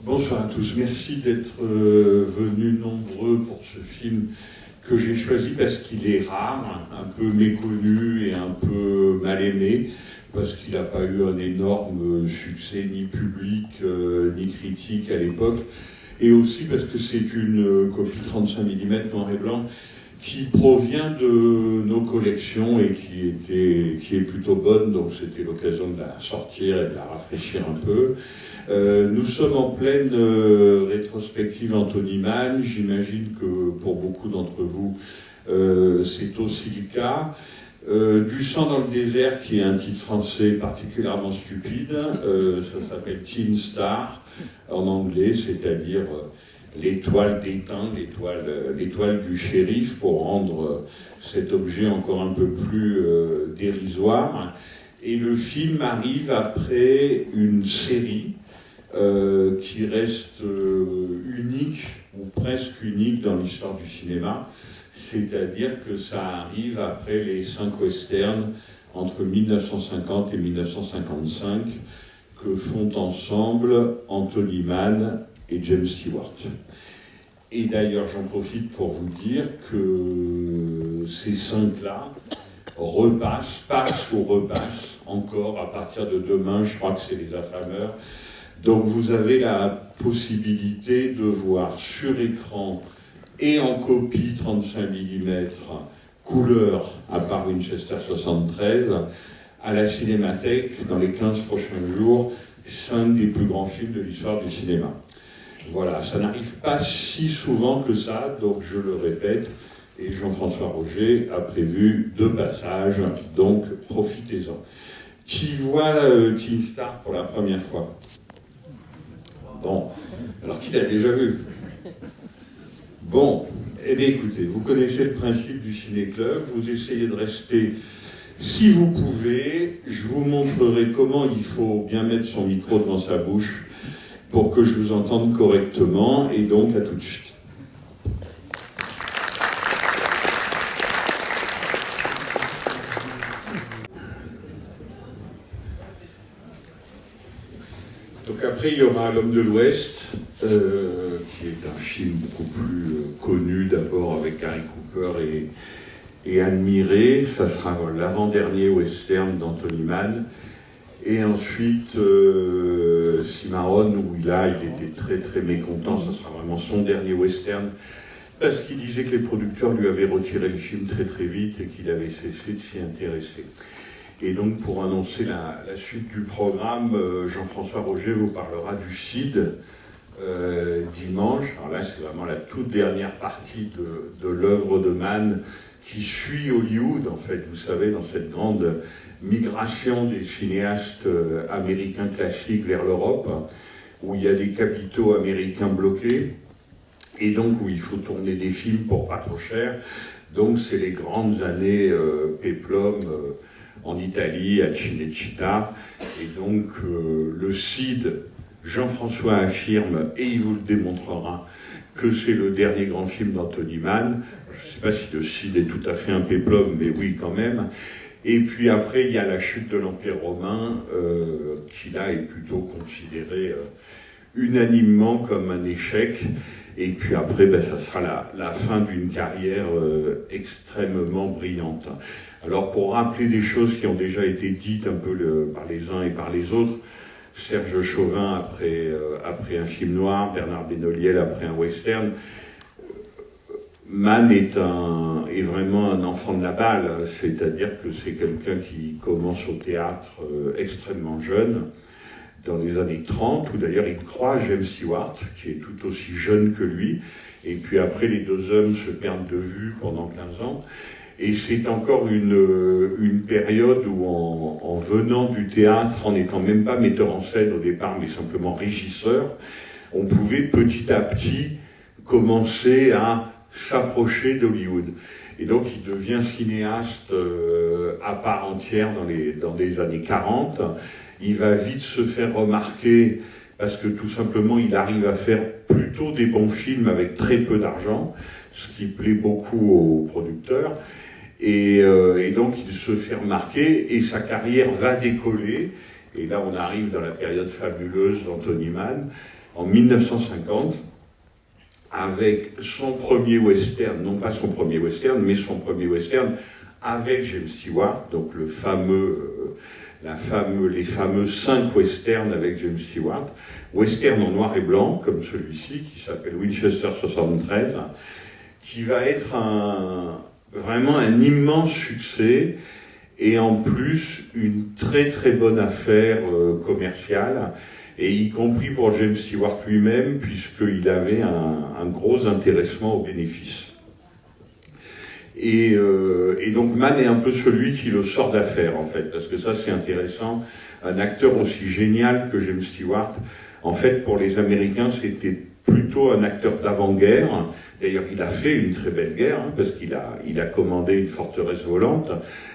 Bonsoir à tous, merci d'être venus nombreux pour ce film que j'ai choisi parce qu'il est rare, un peu méconnu et un peu mal aimé, parce qu'il n'a pas eu un énorme succès ni public ni critique à l'époque, et aussi parce que c'est une copie 35 mm noir et blanc qui provient de nos collections et qui est plutôt bonne, donc c'était l'occasion de la sortir et de la rafraîchir un peu. Nous sommes en pleine rétrospective Anthony Mann. J'imagine que pour beaucoup d'entre vous, c'est aussi le cas. Du sang dans le désert, qui est un titre français particulièrement stupide, ça s'appelle Teen Star en anglais, c'est-à-dire l'étoile d'étain, l'étoile du shérif, pour rendre cet objet encore un peu plus dérisoire. Et le film arrive après une série qui reste unique, ou presque unique dans l'histoire du cinéma, c'est-à-dire que ça arrive après les 5 westerns entre 1950 et 1955 que font ensemble Anthony Mann et James Stewart. Et d'ailleurs, j'en profite pour vous dire que ces 5-là passent ou repassent encore à partir de demain, je crois que c'est les affameurs. Donc vous avez la possibilité de voir sur écran et en copie 35 mm couleur à part Winchester 73 à la Cinémathèque dans les 15 prochains jours 5 des plus grands films de l'histoire du cinéma. Voilà, ça n'arrive pas si souvent que ça, donc je le répète, et Jean-François Roger a prévu 2 passages, donc profitez-en. Qui voit Teen Star pour la première fois? Bon, alors qui l'a déjà vu? Bon, eh bien écoutez, vous connaissez le principe du ciné-club, vous essayez de rester, si vous pouvez, je vous montrerai comment il faut bien mettre son micro devant sa bouche pour que je vous entende correctement, et donc à tout de suite. Donc après, il y aura L'Homme de l'Ouest, qui est un film beaucoup plus connu, d'abord avec Gary Cooper et admiré. Ça sera l'avant-dernier western d'Anthony Mann. Et ensuite, Cimarron, où il était très très mécontent, ça sera vraiment son dernier western, parce qu'il disait que les producteurs lui avaient retiré le film très très vite et qu'il avait cessé de s'y intéresser. Et donc, pour annoncer la suite du programme, Jean-François Roger vous parlera du CID dimanche. Alors là, c'est vraiment la toute dernière partie de l'œuvre de Mann qui suit Hollywood, en fait, vous savez, dans cette grande migration des cinéastes américains classiques vers l'Europe, où il y a des capitaux américains bloqués, et donc où il faut tourner des films pour pas trop cher. Donc, c'est les grandes années péplum en Italie, à Cinecittà, et donc le CID, Jean-François affirme, et il vous le démontrera, que c'est le dernier grand film d'Anthony Mann. Je ne sais pas si le CID est tout à fait un péplum, mais oui quand même. Et puis après, il y a la chute de l'Empire romain, qui là est plutôt considéré unanimement comme un échec. Et puis après, ça sera la fin d'une carrière extrêmement brillante. Alors pour rappeler des choses qui ont déjà été dites un peu par les uns et par les autres, Serge Chauvin après un film noir, Bernard Benoliel après un western, Mann est vraiment un enfant de la balle, c'est-à-dire que c'est quelqu'un qui commence au théâtre extrêmement jeune, dans les années 30, où d'ailleurs il croise James Stewart, qui est tout aussi jeune que lui, et puis après les 2 hommes se perdent de vue pendant 15 ans, et c'est encore une période où en venant du théâtre, en n'étant même pas metteur en scène au départ, mais simplement régisseur, on pouvait petit à petit commencer à s'approcher d'Hollywood. Et donc il devient cinéaste à part entière dans les années 40. Il va vite se faire remarquer parce que tout simplement il arrive à faire plutôt des bons films avec très peu d'argent, ce qui plaît beaucoup aux producteurs. Et donc il se fait remarquer et sa carrière va décoller. Et là, on arrive dans la période fabuleuse d'Anthony Mann, en 1950, avec son premier western, non pas son premier western, mais son premier western avec James Stewart, donc les fameux 5 westerns avec James Stewart, western en noir et blanc, comme celui-ci, qui s'appelle Winchester 73, qui va être vraiment un immense succès, et en plus une très très bonne affaire commerciale, et y compris pour James Stewart lui-même, puisqu'il avait un gros intéressement aux bénéfices. Et donc Mann est un peu celui qui le sort d'affaire, en fait, parce que ça c'est intéressant. Un acteur aussi génial que James Stewart, en fait pour les Américains c'était plutôt un acteur d'avant-guerre. D'ailleurs il a fait une très belle guerre, hein, parce qu'il a commandé une forteresse volante,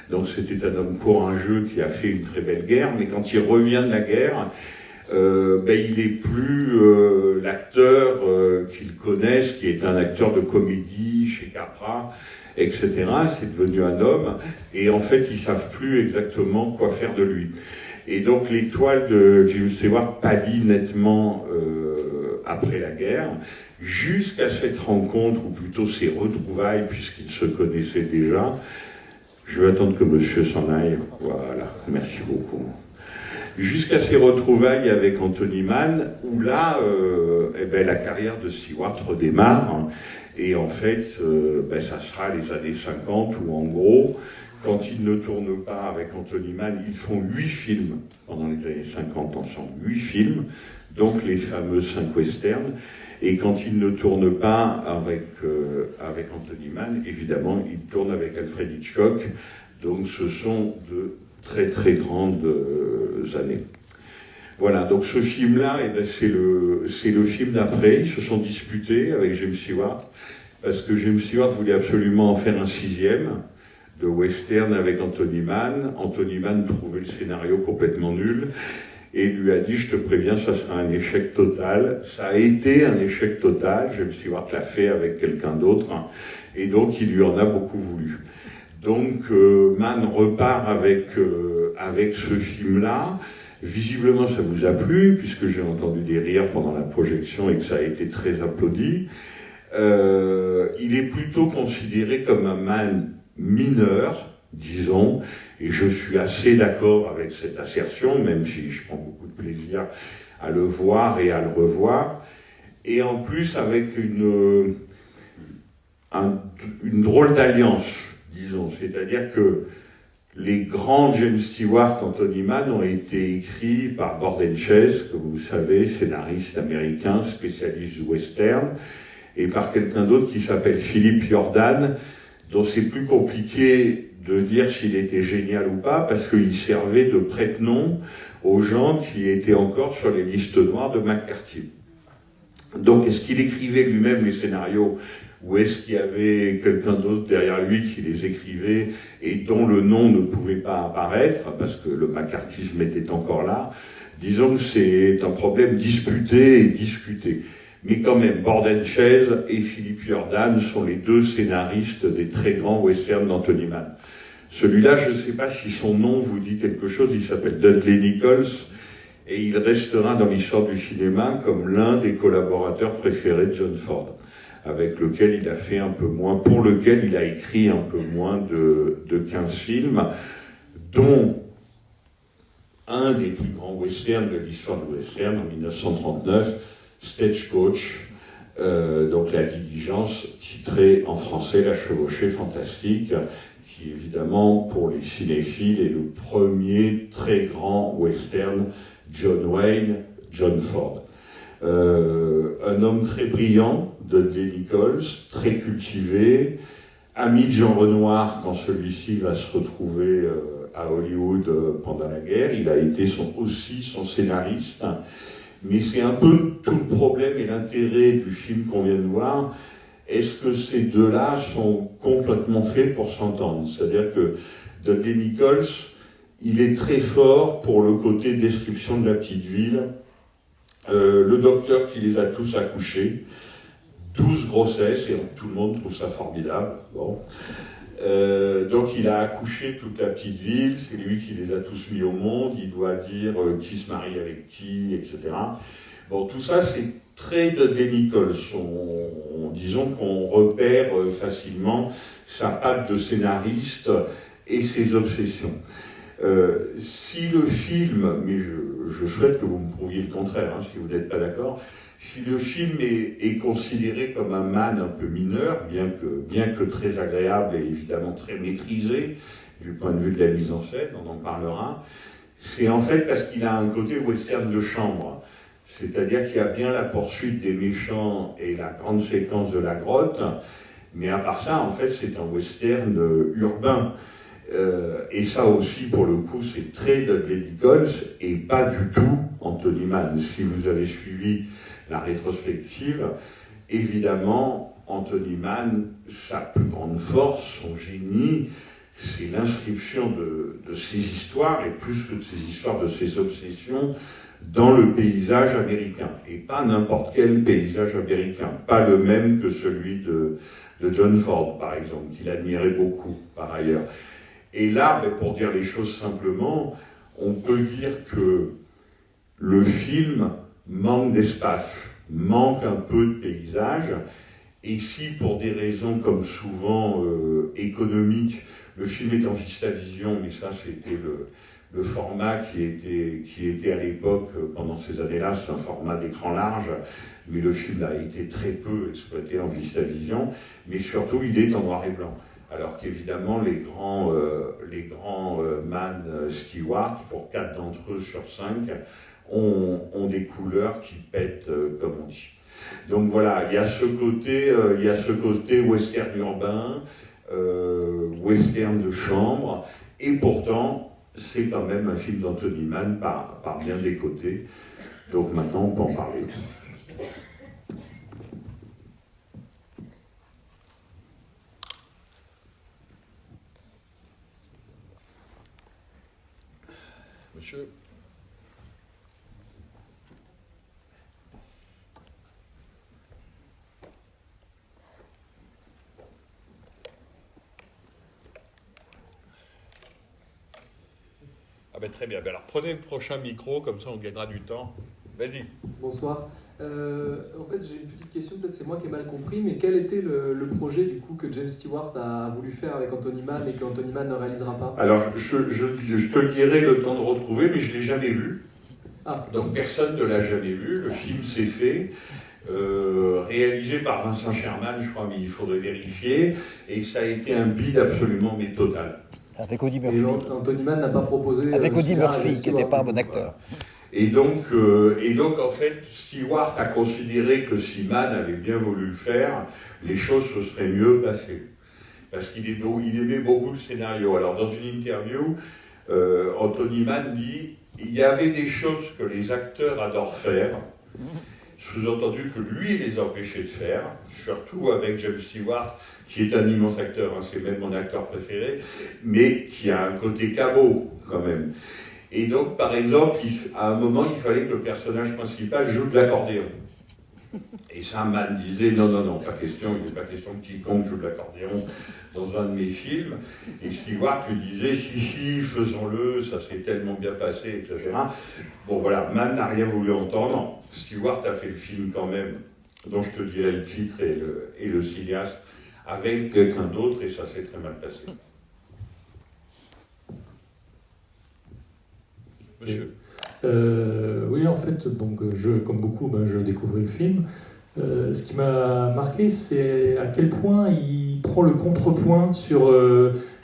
donc c'était un homme courageux qui a fait une très belle guerre, mais quand il revient de la guerre, il n'est plus l'acteur qu'ils connaissent, qui est un acteur de comédie chez Capra, etc. C'est devenu un homme, et en fait, ils ne savent plus exactement quoi faire de lui. Et donc, l'étoile de James Stewart pâlit nettement après la guerre, jusqu'à cette rencontre, ou plutôt ces retrouvailles, puisqu'ils se connaissaient déjà. Je vais attendre que monsieur s'en aille. Voilà, merci beaucoup. Jusqu'à ces retrouvailles avec Anthony Mann, où là, la carrière de Stewart redémarre. Et en fait, ça sera les années 50 où, en gros, quand ils ne tournent pas avec Anthony Mann, ils font 8 films pendant les années 50 ensemble. 8 films, donc les fameux 5 westerns. Et quand ils ne tournent pas avec Anthony Mann, évidemment, ils tournent avec Alfred Hitchcock. Donc ce sont de très très grandes années. Voilà, donc ce film-là, c'est le film d'après. Ils se sont disputés avec James Stewart, parce que James Stewart voulait absolument en faire un 6e de western avec Anthony Mann. Anthony Mann trouvait le scénario complètement nul et lui a dit « Je te préviens, ça sera un échec total ». Ça a été un échec total. James Stewart l'a fait avec quelqu'un d'autre, et donc il lui en a beaucoup voulu. Donc Mann repart avec ce film-là. Visiblement, ça vous a plu, puisque j'ai entendu des rires pendant la projection et que ça a été très applaudi. Il est plutôt considéré comme un Mann mineur, disons, et je suis assez d'accord avec cette assertion, même si je prends beaucoup de plaisir à le voir et à le revoir. Et en plus, avec une drôle d'alliance, disons, c'est-à-dire que les grands James Stewart, Anthony Mann, ont été écrits par Gordon Chase, que vous savez, scénariste américain, spécialiste du western, et par quelqu'un d'autre qui s'appelle Philip Jordan, dont c'est plus compliqué de dire s'il était génial ou pas, parce qu'il servait de prête-nom aux gens qui étaient encore sur les listes noires de McCarthy. Donc, est-ce qu'il écrivait lui-même les scénarios, ou est-ce qu'il y avait quelqu'un d'autre derrière lui qui les écrivait et dont le nom ne pouvait pas apparaître, parce que le macartisme était encore là? Disons que c'est un problème disputé et discuté. Mais quand même, Gordon Chase et Philip Jordan sont les 2 scénaristes des très grands westerns d'Anthony Mann. Celui-là, je ne sais pas si son nom vous dit quelque chose, il s'appelle Dudley Nichols, et il restera dans l'histoire du cinéma comme l'un des collaborateurs préférés de John Ford, avec lequel il a fait un peu moins, pour lequel il a écrit un peu moins de 15 films, dont un des plus grands westerns de l'histoire du western, en 1939, Stagecoach, donc La Diligence, titré en français La Chevauchée Fantastique, qui évidemment, pour les cinéphiles, est le premier très grand western John Wayne, John Ford. Un homme très brillant, Dudley Nichols, très cultivé, ami de Jean Renoir quand celui-ci va se retrouver à Hollywood pendant la guerre. Il a été aussi son scénariste, mais c'est un peu tout le problème et l'intérêt du film qu'on vient de voir. Est-ce que ces deux-là sont complètement faits pour s'entendre? C'est-à-dire que Dudley Nichols, il est très fort pour le côté description de la petite ville. Le docteur qui les a tous accouchés, 12 grossesses, et tout le monde trouve ça formidable. Bon. Donc il a accouché toute la petite ville, c'est lui qui les a tous mis au monde, il doit dire qui se marie avec qui, etc. Bon, tout ça c'est très Dudley Nichols. Disons qu'on repère facilement sa patte de scénariste et ses obsessions. Si le film, mais je souhaite que vous me prouviez le contraire, hein, si vous n'êtes pas d'accord, si le film est considéré comme un Man un peu mineur, bien que très agréable et évidemment très maîtrisé du point de vue de la mise en scène, on en parlera, c'est en fait parce qu'il a un côté western de chambre. C'est-à-dire qu'il y a bien la poursuite des méchants et la grande séquence de la grotte, mais à part ça, en fait, c'est un western urbain. Et ça aussi, pour le coup, c'est très Dudley Nichols et pas du tout Anthony Mann. Si vous avez suivi la rétrospective, évidemment, Anthony Mann, sa plus grande force, son génie, c'est l'inscription de ses histoires, et plus que de ses histoires, de ses obsessions, dans le paysage américain. Et pas n'importe quel paysage américain, pas le même que celui de John Ford, par exemple, qu'il admirait beaucoup, par ailleurs. Et là, pour dire les choses simplement, on peut dire que le film manque d'espace, manque un peu de paysage, et si pour des raisons comme souvent économiques, le film est en VistaVision, mais ça c'était le format qui était à l'époque, pendant ces années-là, c'est un format d'écran large, mais le film a été très peu exploité en VistaVision, mais surtout il est en noir et blanc. Alors qu'évidemment, les grands Man Stewart, pour 4 d'entre eux sur 5, ont des couleurs qui pètent, comme on dit. Donc voilà, il y a ce côté western urbain, western de chambre, et pourtant, c'est quand même un film d'Anthony Mann par bien des côtés. Donc maintenant, on peut en parler. Monsieur. Ah ben très bien. Alors prenez le prochain micro, comme ça on gagnera du temps. Vas-y. Bonsoir. En fait, j'ai une petite question, peut-être c'est moi qui ai mal compris, mais quel était le projet du coup que James Stewart a voulu faire avec Anthony Mann et qu'Anthony Mann ne réalisera pas? Alors, je te dirai le temps de retrouver, mais je ne l'ai jamais vu. Ah. Donc personne ne l'a jamais vu. Le film s'est fait, réalisé par Vincent Sherman, je crois, mais il faudrait vérifier, et ça a été un bide absolument mais total. Avec Audie Murphy. Et Anthony Mann n'a pas proposé... Avec Audie Murphy, qui n'était pas un bon acteur. Et donc, en fait, Stewart a considéré que si Mann avait bien voulu le faire, les choses se seraient mieux passées. Parce qu'il aimait beaucoup le scénario. Alors, dans une interview, Anthony Mann dit « Il y avait des choses que les acteurs adorent faire, sous-entendu que lui les empêchait de faire, surtout avec James Stewart, qui est un immense acteur, hein, c'est même mon acteur préféré, mais qui a un côté cabot, quand même. » Et donc, par exemple, à un moment, il fallait que le personnage principal joue de l'accordéon. Et ça, Mann disait, non, pas question, il n'est pas question que quiconque joue de l'accordéon dans un de mes films. Et Stewart lui disait, si, faisons-le, ça s'est tellement bien passé, etc. Bon, voilà, Mann n'a rien voulu entendre. Stewart a fait le film quand même, dont je te dirai le titre et le cinéaste, avec quelqu'un d'autre, et ça s'est très mal passé. Monsieur. Oui, en fait, donc, comme beaucoup, je découvrais le film. Ce qui m'a marqué, c'est à quel point il prend le contrepoint sur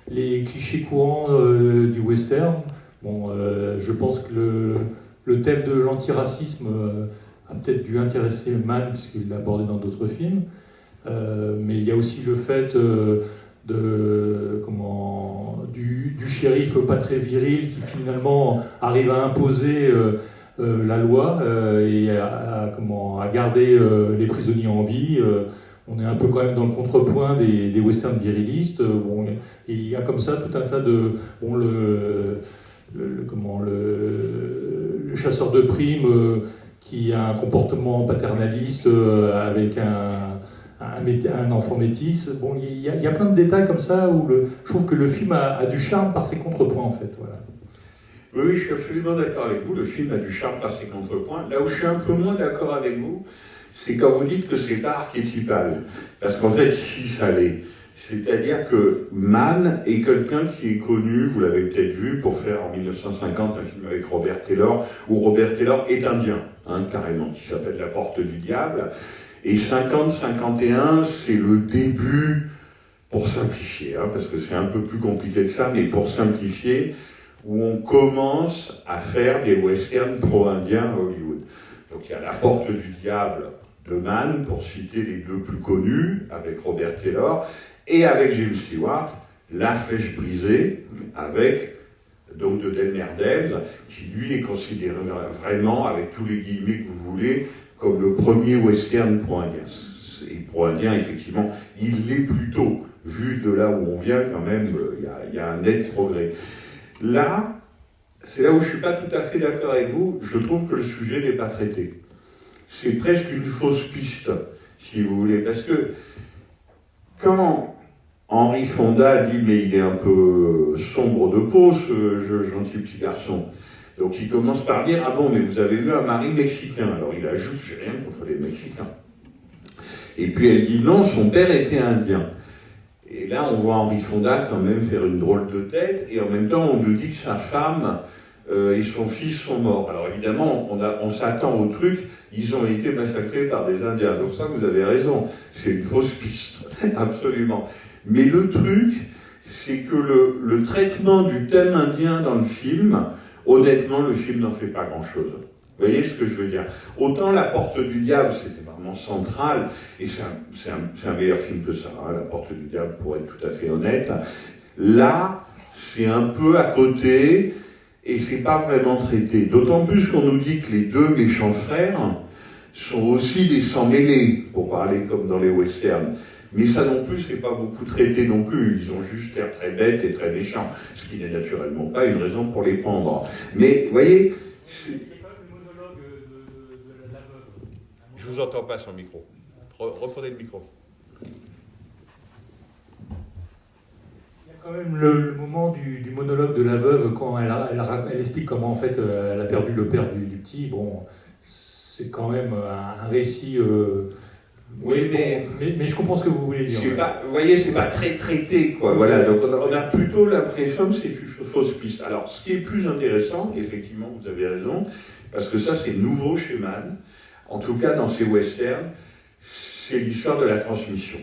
les clichés courants du western. Bon, je pense que le thème de l'antiracisme a peut-être dû intéresser Mann, puisqu'il l'a abordé dans d'autres films. Mais il y a aussi le fait du shérif pas très viril qui finalement arrive à imposer la loi et à garder les prisonniers en vie. On est un peu quand même dans le contrepoint des westerns virilistes. Et il y a comme ça tout un tas de... le chasseur de primes qui a un comportement paternaliste avec un enfant métis. Bon, il y a plein de détails comme ça où je trouve que le film a du charme par ses contrepoints, en fait. Voilà. Oui, je suis absolument d'accord avec vous. Le film a du charme par ses contrepoints. Là où je suis un peu moins d'accord avec vous, c'est quand vous dites que c'est pas archétypal. Parce qu'en fait, si ça l'est. C'est-à-dire que Mann est quelqu'un qui est connu, vous l'avez peut-être vu, pour faire en 1950 un film avec Robert Taylor, où Robert Taylor est indien, carrément, qui s'appelle La Porte du Diable. Et 50-51, c'est le début, pour simplifier, parce que c'est un peu plus compliqué que ça, mais pour simplifier, où on commence à faire des westerns pro-indiens à Hollywood. Donc il y a La Porte du Diable de Mann, pour citer les deux plus connus, avec Robert Taylor, et avec James Stewart, La Flèche brisée, avec donc de Delmer Devs, qui lui est considéré vraiment, avec tous les guillemets que vous voulez, comme le premier western pro-indien. Et pro-indien, effectivement, il l'est plutôt, vu de là où on vient, quand même, il y a un net progrès. Là, c'est là où je ne suis pas tout à fait d'accord avec vous, je trouve que le sujet n'est pas traité. C'est presque une fausse piste, si vous voulez, parce que quand Henry Fonda dit « mais il est un peu sombre de peau, ce gentil petit garçon », donc il commence par dire « ah bon, mais vous avez eu un mari mexicain ». Alors il ajoute « j'ai rien contre les Mexicains ». Et puis elle dit « non, son père était indien ». Et là, on voit Henry Fonda quand même faire une drôle de tête, et en même temps, on nous dit que sa femme et son fils sont morts. Alors évidemment, on s'attend au truc, ils ont été massacrés par des Indiens. Donc ça, vous avez raison, c'est une fausse piste, absolument. Mais le truc, c'est que le traitement du thème indien dans le film, honnêtement, le film n'en fait pas grand-chose. Vous voyez ce que je veux dire? Autant La Porte du Diable, c'était vraiment central, et c'est un meilleur film que ça, La Porte du Diable, pour être tout à fait honnête. Là, c'est un peu à côté, et c'est pas vraiment traité. D'autant plus qu'on nous dit que les deux méchants frères sont aussi des sans-mêlés, pour parler comme dans les westerns. Mais ça non plus, c'est pas beaucoup traité non plus. Ils ont juste l'air très bêtes et très méchants, ce qui n'est naturellement pas une raison pour les pendre. Mais, vous voyez... Je vous entends pas sur le micro. Reprenez le micro. Il y a quand même le moment du monologue de la veuve quand elle explique comment en fait elle a perdu le père du petit. Bon, c'est quand même un récit. Oui, mais je comprends ce que vous voulez dire. Vous voyez, c'est pas très traité, quoi. Voilà, donc on a plutôt l'impression que c'est une fausse piste. Alors, ce qui est plus intéressant, effectivement, vous avez raison, parce que ça, c'est nouveau chez Mann, en tout cas dans ses westerns, c'est l'histoire de la transmission.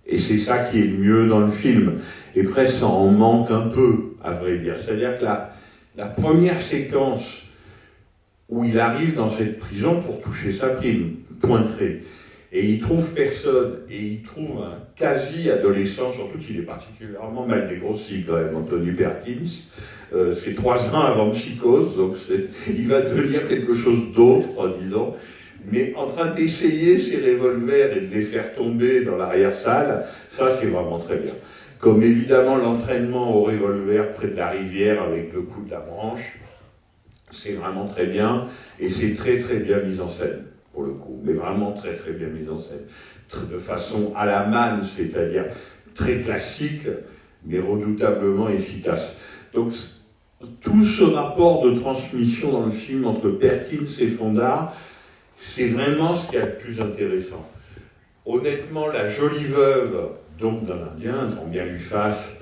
Et c'est ça qui est le mieux dans le film. Et presque ça en manque un peu, à vrai dire. C'est-à-dire que la première séquence où il arrive dans cette prison pour toucher sa prime, pointrée, et il trouve personne, et il trouve un quasi-adolescent, surtout qu'il est particulièrement mal dégrossi quand même, Anthony Perkins. C'est 3 ans avant Psychose, donc il va devenir quelque chose d'autre, disons. Mais en train d'essayer ses revolvers et de les faire tomber dans l'arrière-salle, ça c'est vraiment très bien. Comme évidemment l'entraînement au revolver près de la rivière avec le coup de la branche, c'est vraiment très bien, et c'est très très bien mis en scène. Pour le coup, mais vraiment très très bien mise en scène, de façon à la Mann, c'est-à-dire très classique, mais redoutablement efficace. Donc tout ce rapport de transmission dans le film entre Perkins et Fonda, c'est vraiment ce qu'il y a de plus intéressant. Honnêtement, la jolie veuve, donc d'un Indien, grand bien lui fasse,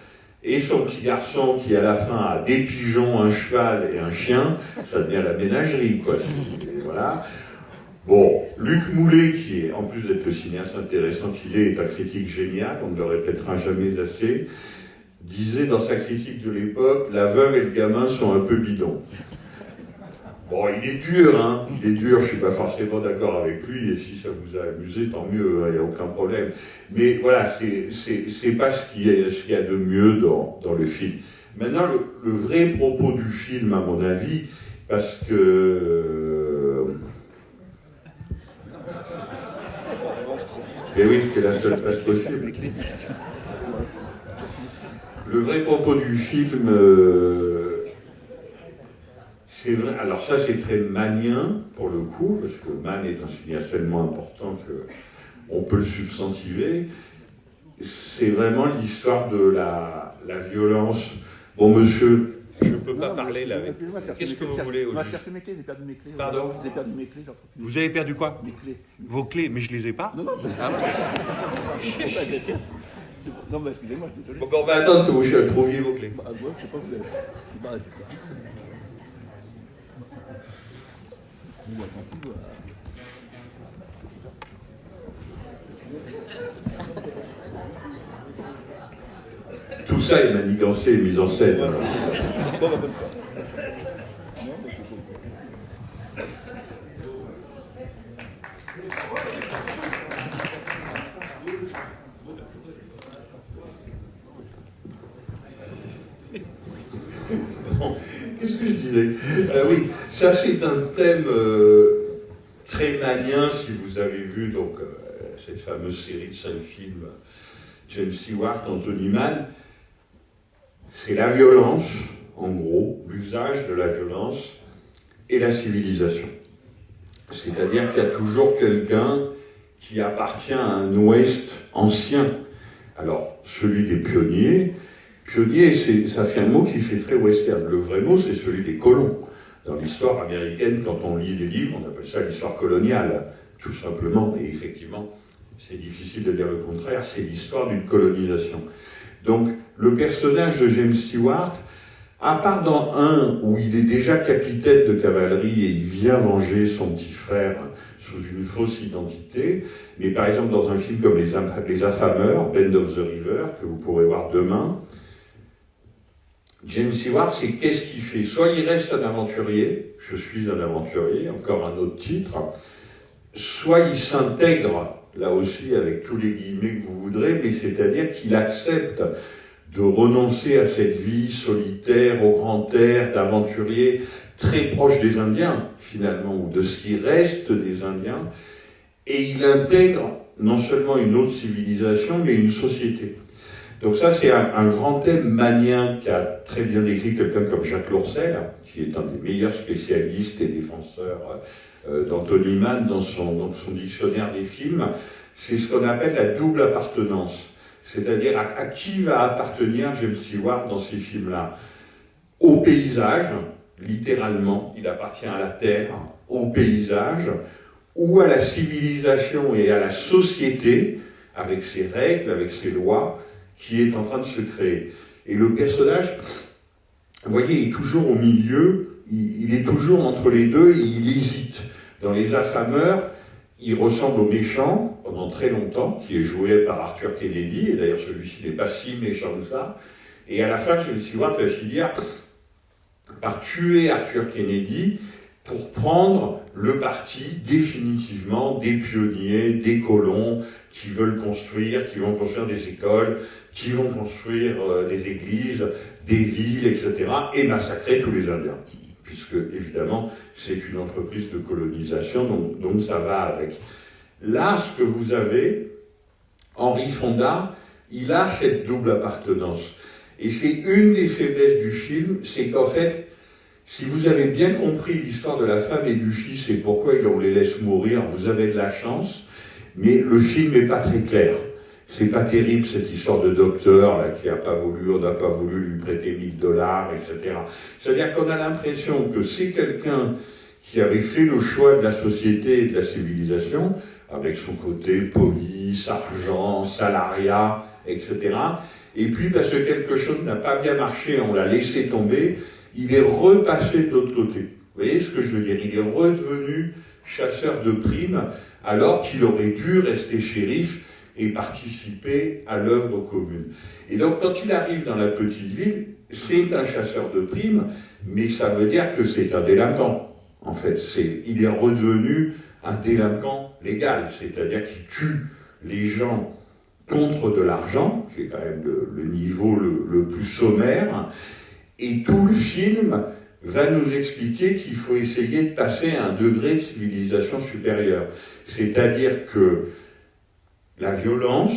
et son petit garçon qui à la fin a des pigeons, un cheval et un chien, ça devient la ménagerie, quoi. Et voilà. Bon, Luc Moulet, qui est, en plus d'être le cinéaste intéressant qu'il est un critique génial, on ne le répétera jamais assez, disait dans sa critique de l'époque, la veuve et le gamin sont un peu bidons. Bon, il est dur, hein, il est dur, je ne suis pas forcément d'accord avec lui, et si ça vous a amusé, tant mieux, il n'y a aucun problème. Mais voilà, c'est pas ce qu'il y a de mieux dans le film. Maintenant, le vrai propos du film, à mon avis, parce que... Et oui, c'était la seule place possible. Le vrai propos du film, c'est vrai. Alors ça, c'est très mannien pour le coup, parce que Mann est un cinéaste tellement important que on peut le substantiver, c'est vraiment l'histoire de la violence. Bon, monsieur, je ne peux pas parler là. Qu'est-ce que vous voulez aujourd'hui? Chercher mes clés, j'ai perdu mes clés. Pardon? J'ai perdu mes clés, j'ai retrouvé. Vous avez perdu quoi? Mes clés. Vos clés, mais je les ai pas. Non, non, Ah ouais. non, mais excusez-moi, je suis désolé. Bon, ben, on va attendre que vous trouviez vos clés. Bah, ouais, je sais pas, vous avez. Bah, c'est ça. Bon, bah, tant pis, voilà. Tout ça est manigancé et mis en scène. Bon, bah, bonne soirée. Non, mais c'est bon. Bon, qu'est-ce que je disais? Oui, ça c'est un thème très manien, si vous avez vu donc, cette fameuse série de 5 films, James Stewart, Anthony Mann. C'est la violence, en gros, l'usage de la violence et la civilisation. C'est-à-dire qu'il y a toujours quelqu'un qui appartient à un Ouest ancien. Alors, celui des pionniers, ça fait un mot qui fait très western. Le vrai mot, c'est celui des colons. Dans l'histoire américaine, quand on lit des livres, on appelle ça l'histoire coloniale, tout simplement. Et effectivement, c'est difficile de dire le contraire, c'est l'histoire d'une colonisation. Donc, le personnage de James Stewart, à part dans un où il est déjà capitaine de cavalerie et il vient venger son petit frère sous une fausse identité, mais par exemple dans un film comme Les Affameurs, Bend of the River, que vous pourrez voir demain, James Stewart, c'est qu'est-ce qu'il fait? Soit il reste un aventurier, je suis un aventurier, encore un autre titre, soit il s'intègre, là aussi avec tous les guillemets que vous voudrez, mais c'est-à-dire qu'il accepte de renoncer à cette vie solitaire, au grand air, d'aventurier, très proche des Indiens, finalement, ou de ce qui reste des Indiens, et il intègre non seulement une autre civilisation, mais une société. Donc ça, c'est un grand thème manien qu'a très bien décrit quelqu'un comme Jacques Lourcel, qui est un des meilleurs spécialistes et défenseurs d'Anthony Mann dans son dictionnaire des films. C'est ce qu'on appelle la double appartenance. C'est-à-dire à qui va appartenir James Stewart dans ces films-là? Au paysage, littéralement, il appartient à la terre, au paysage, ou à la civilisation et à la société, avec ses règles, avec ses lois, qui est en train de se créer. Et le personnage, vous voyez, est toujours au milieu, il est toujours entre les deux et il hésite. Dans Les Affameurs, il ressemble au méchant pendant très longtemps, qui est joué par Arthur Kennedy, et d'ailleurs celui-ci n'est pas si méchant que ça. Et à la fin, James Stewart va finir par tuer Arthur Kennedy pour prendre le parti définitivement des pionniers, des colons qui veulent construire, qui vont construire des écoles, qui vont construire des églises, des villes, etc., et massacrer tous les Indiens. Puisque, évidemment, c'est une entreprise de colonisation, donc ça va avec. Là, ce que vous avez, Henry Fonda, il a cette double appartenance. Et c'est une des faiblesses du film, c'est qu'en fait, si vous avez bien compris l'histoire de la femme et du fils et pourquoi on les laisse mourir, vous avez de la chance, mais le film n'est pas très clair. C'est pas terrible cette histoire de docteur là, qui n'a pas voulu, on n'a pas voulu lui prêter $1000, etc. C'est-à-dire qu'on a l'impression que c'est quelqu'un qui avait fait le choix de la société et de la civilisation, avec son côté police, argent, salariat, etc. Et puis parce que quelque chose n'a pas bien marché, on l'a laissé tomber, il est repassé de l'autre côté. Vous voyez ce que je veux dire? Il est redevenu chasseur de primes, alors qu'il aurait dû rester shérif et participer à l'œuvre commune. Et donc, quand il arrive dans la petite ville, c'est un chasseur de primes, mais ça veut dire que c'est un délinquant. En fait, il est redevenu un délinquant légal, c'est-à-dire qu'il tue les gens contre de l'argent, qui est quand même le niveau le plus sommaire, et tout le film va nous expliquer qu'il faut essayer de passer à un degré de civilisation supérieure. C'est-à-dire que la violence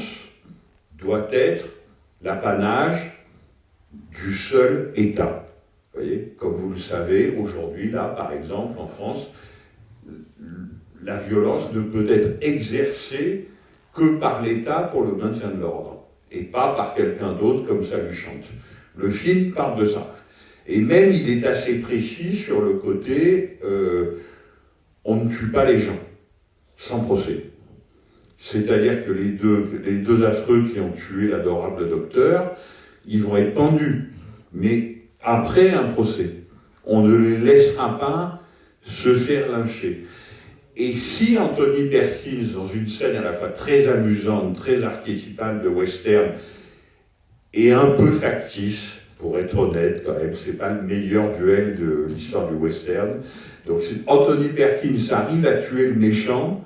doit être l'apanage du seul État. Vous voyez, comme vous le savez, aujourd'hui, là, par exemple, en France, la violence ne peut être exercée que par l'État pour le maintien de l'ordre, et pas par quelqu'un d'autre comme ça lui chante. Le film parle de ça. Et même, il est assez précis sur le côté on ne tue pas les gens, sans procès. C'est-à-dire que les deux affreux qui ont tué l'adorable docteur, ils vont être pendus, mais après un procès. On ne les laissera pas se faire lyncher. Et si Anthony Perkins, dans une scène à la fois très amusante, très archétypale de western, et un peu factice, pour être honnête quand même, c'est pas le meilleur duel de l'histoire du western, donc Anthony Perkins arrive à tuer le méchant,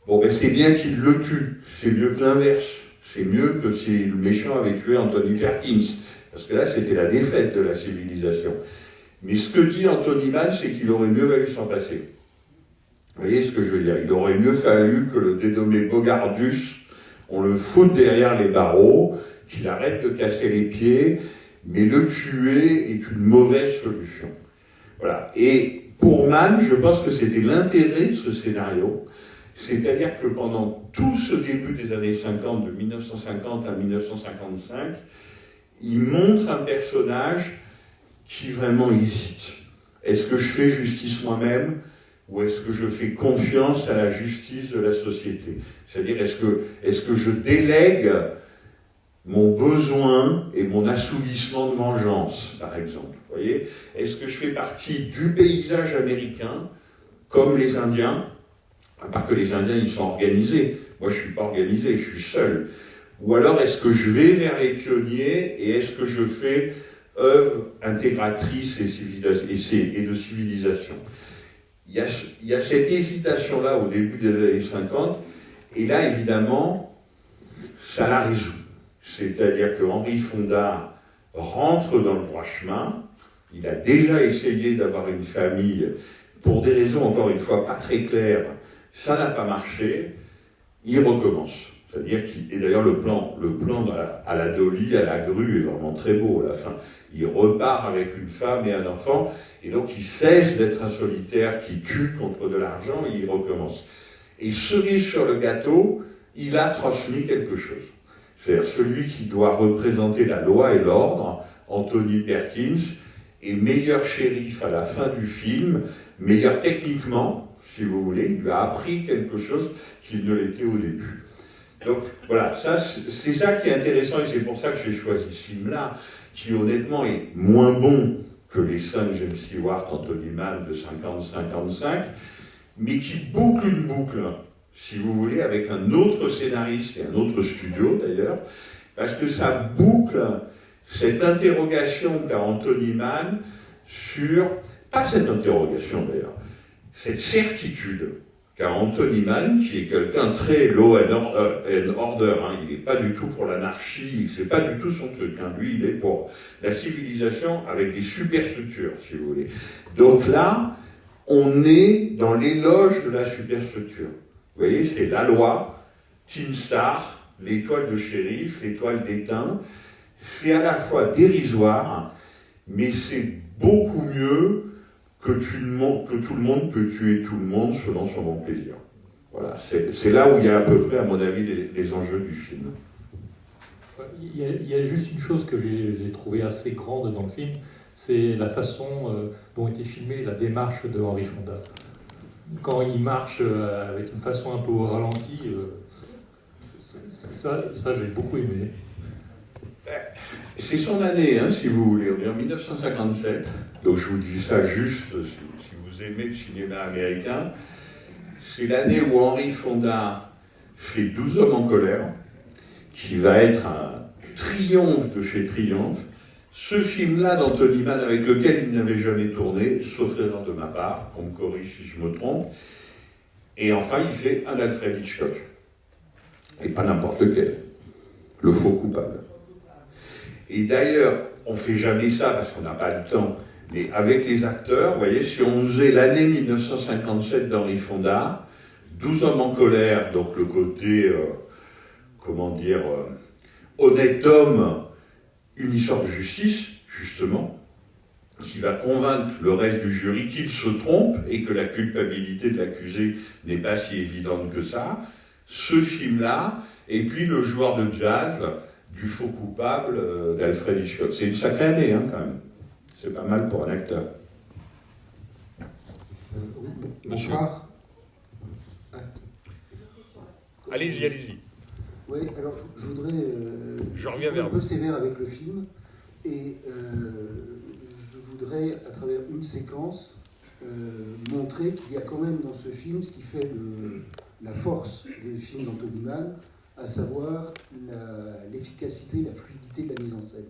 bon ben c'est bien qu'il le tue, c'est mieux que l'inverse, c'est mieux que si le méchant avait tué Anthony Perkins, parce que là c'était la défaite de la civilisation. Mais ce que dit Anthony Mann, c'est qu'il aurait mieux valu s'en passer. Vous voyez ce que je veux dire? Il aurait mieux fallu que le dénommé Bogardus, on le foute derrière les barreaux, qu'il arrête de casser les pieds, mais le tuer est une mauvaise solution. Voilà. Et pour Mann, je pense que c'était l'intérêt de ce scénario, c'est-à-dire que pendant tout ce début des années 50, de 1950 à 1955, il montre un personnage qui vraiment hésite. Est-ce que je fais justice moi-même ou est-ce que je fais confiance à la justice de la société? C'est-à-dire, est-ce que je délègue mon besoin et mon assouvissement de vengeance, par exemple? Vous voyez? Est-ce que je fais partie du paysage américain, comme les Indiens? Pas que les Indiens, ils sont organisés. Moi, je ne suis pas organisé, je suis seul. Ou alors, est-ce que je vais vers les pionniers et est-ce que je fais œuvre intégratrice et de civilisation? Il y a cette hésitation-là au début des années 50, et là, évidemment, ça la résout. C'est-à-dire que Henry Fonda rentre dans le droit chemin, il a déjà essayé d'avoir une famille, pour des raisons, encore une fois, pas très claires, ça n'a pas marché, il recommence. C'est-à-dire et d'ailleurs le plan à la Dolly, à la grue, est vraiment très beau à la fin. Il repart avec une femme et un enfant, et donc il cesse d'être un solitaire qui tue contre de l'argent, et il recommence. Et cerise sur le gâteau, il a transmis quelque chose. C'est-à-dire celui qui doit représenter la loi et l'ordre, Anthony Perkins, est meilleur shérif à la fin du film, meilleur techniquement, si vous voulez, il lui a appris quelque chose qu'il ne l'était au début. Donc voilà, c'est ça qui est intéressant, et c'est pour ça que j'ai choisi ce film-là, qui honnêtement est moins bon que les 5 James Stewart, Anthony Mann de 50-55, mais qui boucle une boucle, si vous voulez, avec un autre scénariste et un autre studio d'ailleurs, parce que ça boucle cette interrogation qu'a Anthony Mann sur, pas cette interrogation d'ailleurs, cette certitude qu'a Anthony Mann, qui est quelqu'un très law and order, hein, il n'est pas du tout pour l'anarchie, c'est pas du tout son truc, hein, lui il est pour la civilisation avec des superstructures, si vous voulez. Donc là, on est dans l'éloge de la superstructure. Vous voyez, c'est la loi, Teen Star, l'étoile de shérif, l'étoile d'étain. C'est à la fois dérisoire, mais c'est beaucoup mieux que tout le monde peut tuer tout le monde selon son bon plaisir. Voilà, c'est là où il y a à peu près, à mon avis, les enjeux du film. Il y a juste une chose que j'ai trouvée assez grande dans le film, c'est la façon dont était filmée la démarche de Henry Fonda. Quand il marche avec une façon un peu au ralenti, ça j'ai beaucoup aimé. C'est son année, hein, si vous voulez. On est en 1957, donc je vous dis ça juste si vous aimez le cinéma américain. C'est l'année où Henry Fonda fait 12 hommes en colère, qui va être un triomphe de chez Triomphe. Ce film-là d'Anthony Mann, avec lequel il n'avait jamais tourné, sauf l'erreur de ma part, on me corrige si je me trompe. Et enfin, il fait un Alfred Hitchcock. Et pas n'importe lequel. Le faux coupable. Et d'ailleurs, on ne fait jamais ça parce qu'on n'a pas le temps, mais avec les acteurs, vous voyez, si on faisait l'année 1957 d'Henry Fonda, 12 hommes en colère, donc le côté, honnête homme, une histoire de justice, justement, qui va convaincre le reste du jury qu'il se trompe et que la culpabilité de l'accusé n'est pas si évidente que ça. ce film-là, et puis Le joueur de jazz du faux coupable d'Alfred Hitchcock. C'est une sacrée année, hein, quand même. C'est pas mal pour un acteur. Monsieur. Bonsoir. Allez-y. Oui, alors je voudrais. Je reviens suis vers un vous. peu sévère avec le film et je voudrais, à travers une séquence, montrer qu'il y a quand même dans ce film ce qui fait la force des films d'Anthony Mann, à savoir l'efficacité, la fluidité de la mise en scène.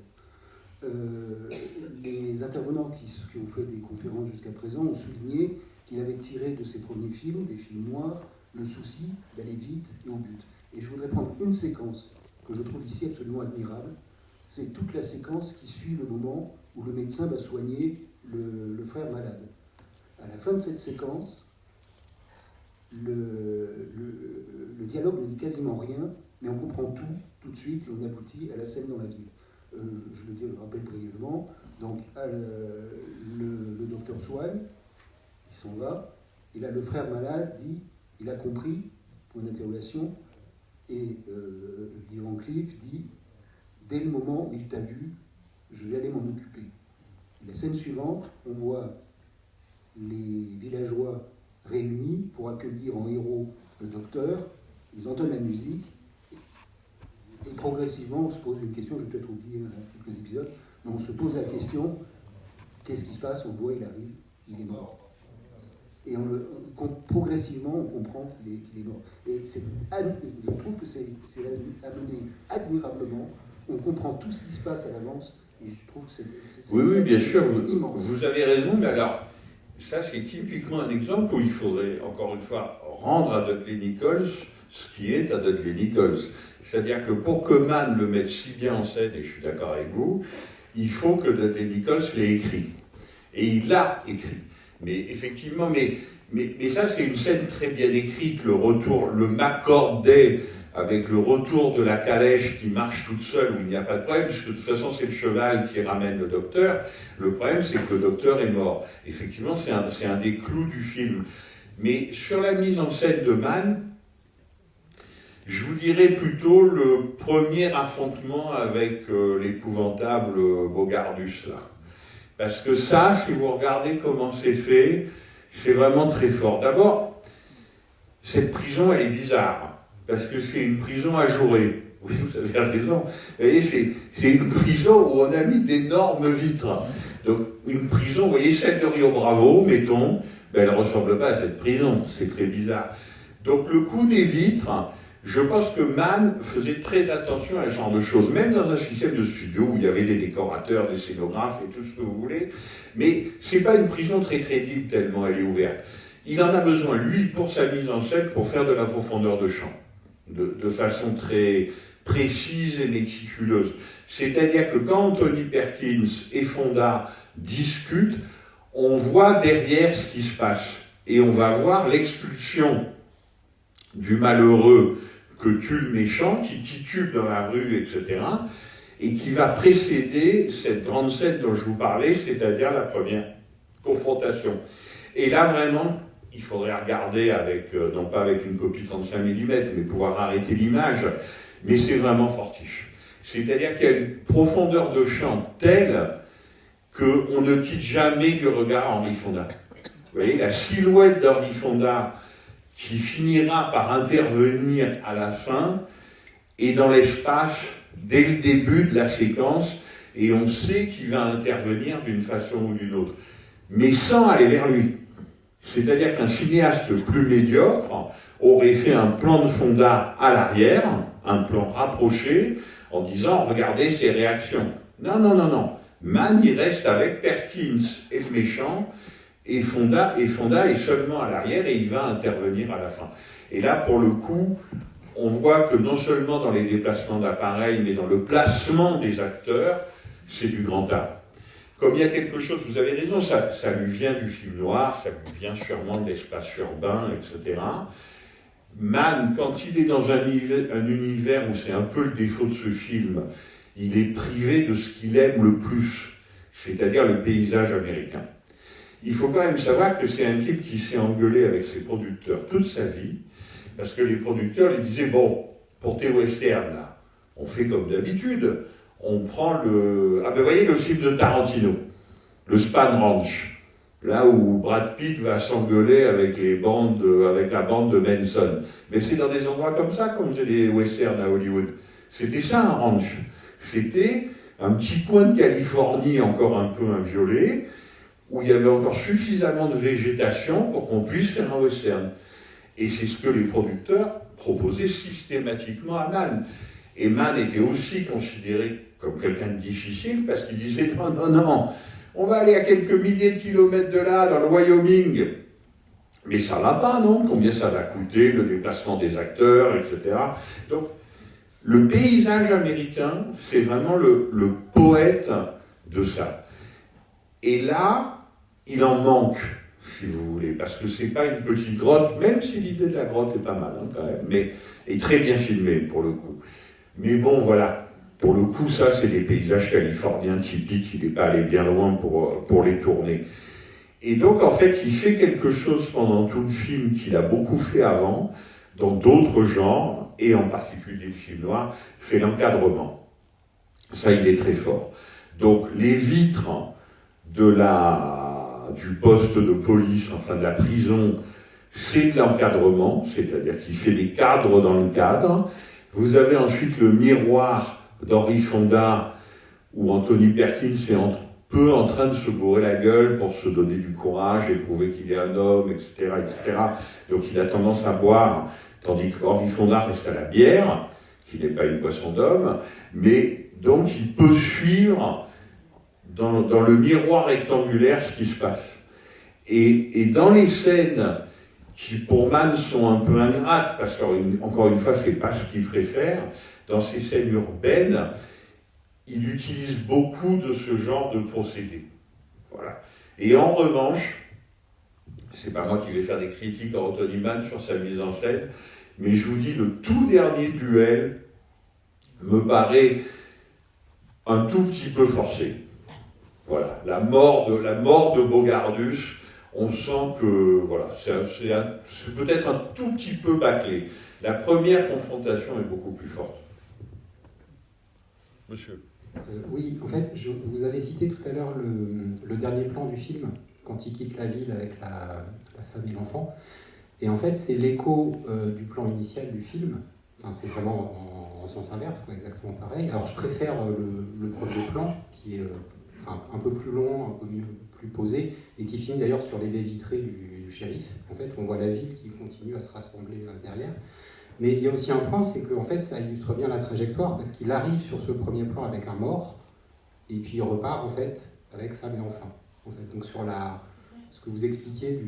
Les intervenants qui ont fait des conférences jusqu'à présent ont souligné qu'il avait tiré de ses premiers films, des films noirs, le souci d'aller vite et au but. Et je voudrais prendre une séquence que je trouve ici absolument admirable. C'est toute la séquence qui suit le moment où le médecin va soigner le frère malade. À la fin de cette séquence, le dialogue ne dit quasiment rien, mais on comprend tout de suite, et on aboutit à la scène dans la ville. Je le rappelle brièvement. Donc, le docteur soigne, il s'en va, et là, le frère malade dit, il a compris, point d'interrogation, et Lee Van Cleef dit, dès le moment où il t'a vu, je vais aller m'en occuper. Et la scène suivante, on voit les villageois réunis pour accueillir en héros le docteur, ils entendent la musique, et progressivement on se pose une question, je vais peut-être oublier quelques épisodes, mais on se pose la question, qu'est-ce qui se passe? On voit, il arrive, il est mort. Et progressivement, on comprend qu'il est mort. Et je trouve que c'est amené admirablement. On comprend tout ce qui se passe à l'avance. Et je trouve que c'est Oui, bien sûr, immense. vous avez raison, mais alors, ça c'est typiquement un exemple où il faudrait, encore une fois, rendre à Dudley Nichols ce qui est à Dudley Nichols. C'est-à-dire que pour que Mann le mette si bien en scène, et je suis d'accord avec vous, il faut que Dudley Nichols l'ait écrit. Et il l'a écrit. Mais effectivement, mais ça c'est une scène très bien écrite, le McCord-Day avec le retour de la calèche qui marche toute seule où il n'y a pas de problème, puisque de toute façon c'est le cheval qui ramène le docteur. Le problème c'est que le docteur est mort. Effectivement c'est un des clous du film. Mais sur la mise en scène de Mann, je vous dirais plutôt le premier affrontement avec l'épouvantable Bogardus là. Parce que ça, si vous regardez comment c'est fait, c'est vraiment très fort. D'abord, cette prison, elle est bizarre, parce que c'est une prison ajourée. Oui, vous avez raison. Vous voyez, c'est une prison où on a mis d'énormes vitres. Donc, une prison, vous voyez, celle de Rio Bravo, mettons, ben, elle ne ressemble pas à cette prison, c'est très bizarre. Donc, le coup des vitres, je pense que Mann faisait très attention à ce genre de choses, même dans un système de studio où il y avait des décorateurs, des scénographes et tout ce que vous voulez. Mais c'est pas une prison très crédible tellement elle est ouverte. Il en a besoin, lui, pour sa mise en scène, pour faire de la profondeur de champ, de façon très précise et méticuleuse. C'est-à-dire que quand Anthony Perkins et Fonda discutent, on voit derrière ce qui se passe. Et on va voir l'expulsion du malheureux que tue le méchant, qui titube dans la rue, etc., et qui va précéder cette grande scène dont je vous parlais, c'est-à-dire la première confrontation. Et là, vraiment, il faudrait regarder avec, non pas avec une copie 35 mm, mais pouvoir arrêter l'image, mais c'est vraiment fortiche. C'est-à-dire qu'il y a une profondeur de champ telle qu'on ne quitte jamais du regard Henry Fonda. Vous voyez, la silhouette d'Henry Fonda qui finira par intervenir à la fin et dans l'espace dès le début de la séquence, et on sait qu'il va intervenir d'une façon ou d'une autre, mais sans aller vers lui. C'est-à-dire qu'un cinéaste plus médiocre aurait fait un plan de Fonda à l'arrière, un plan rapproché, en disant « regardez ses réactions ». Non. Mann, il reste avec Perkins et le méchant, et Fonda est seulement à l'arrière et il va intervenir à la fin. Et là, pour le coup, on voit que non seulement dans les déplacements d'appareils, mais dans le placement des acteurs, c'est du grand art. Comme il y a quelque chose, vous avez raison, ça lui vient du film noir, ça lui vient sûrement de l'espace urbain, etc. Mann, quand il est dans un univers où c'est un peu le défaut de ce film, il est privé de ce qu'il aime le plus, c'est-à-dire le paysage américain. Il faut quand même savoir que c'est un type qui s'est engueulé avec ses producteurs toute sa vie, Parce que les producteurs lui disaient, bon, pour tes westerns, là, on fait comme d'habitude, on prend le... Ah ben, vous voyez le film de Tarantino, le Span Ranch, là où Brad Pitt va s'engueuler avec la bande de Manson. Mais c'est dans des endroits comme ça qu'on faisait des westerns à Hollywood. C'était ça, un ranch. C'était un petit coin de Californie encore un peu inviolé, où il y avait encore suffisamment de végétation pour qu'on puisse faire un western. Et c'est ce que les producteurs proposaient systématiquement à Mann. Et Mann était aussi considéré comme quelqu'un de difficile, parce qu'il disait « Non, on va aller à quelques milliers de kilomètres de là, dans le Wyoming. Mais ça va pas, non? Combien ça va coûter, le déplacement des acteurs, etc. » Donc, le paysage américain, c'est vraiment le poète de ça. Et là, il en manque, si vous voulez, parce que c'est pas une petite grotte, même si l'idée de la grotte est pas mal, hein, quand même, mais est très bien filmée, pour le coup. Mais bon, voilà. Pour le coup, ça, c'est des paysages californiens typiques. Il n'est pas allé bien loin pour les tourner. Et donc, en fait, il fait quelque chose pendant tout le film qu'il a beaucoup fait avant, dans d'autres genres, et en particulier le film noir, c'est l'encadrement. Ça, il est très fort. Donc, les vitres du poste de police, enfin de la prison, c'est de l'encadrement, c'est-à-dire qu'il fait des cadres dans le cadre. Vous avez ensuite le miroir d'Henry Fonda, où Anthony Perkins est un peu en train de se bourrer la gueule pour se donner du courage et prouver qu'il est un homme, etc., etc. Donc il a tendance à boire, tandis qu'Henry Fonda reste à la bière, qui n'est pas une boisson d'homme, mais donc il peut suivre dans le miroir rectangulaire ce qui se passe. Et dans les scènes qui pour Mann sont un peu ingrates, parce qu'encore une fois, c'est pas ce qu'il préfère, dans ces scènes urbaines, il utilise beaucoup de ce genre de procédés. Voilà. Et en revanche, c'est pas moi qui vais faire des critiques à Anthony Mann sur sa mise en scène, mais je vous dis, le tout dernier duel me paraît un tout petit peu forcé. Voilà. La mort de Bogardus, on sent que voilà, c'est peut-être un tout petit peu bâclé. La première confrontation est beaucoup plus forte. Monsieur. Oui, en fait, vous avez cité tout à l'heure le dernier plan du film, quand il quitte la ville avec la femme et l'enfant. Et en fait, c'est l'écho du plan initial du film. Enfin, c'est vraiment en sens inverse, quoi, exactement pareil. Alors, je préfère le premier plan, qui est un peu plus long, un peu plus posé, et qui finit d'ailleurs sur les baies vitrées du shérif. En fait, on voit la ville qui continue à se rassembler derrière. Mais il y a aussi un point, c'est qu'en fait, ça illustre bien la trajectoire, parce qu'il arrive sur ce premier plan avec un mort, et puis il repart, en fait, avec femme et enfant. En fait. Donc sur ce que vous expliquiez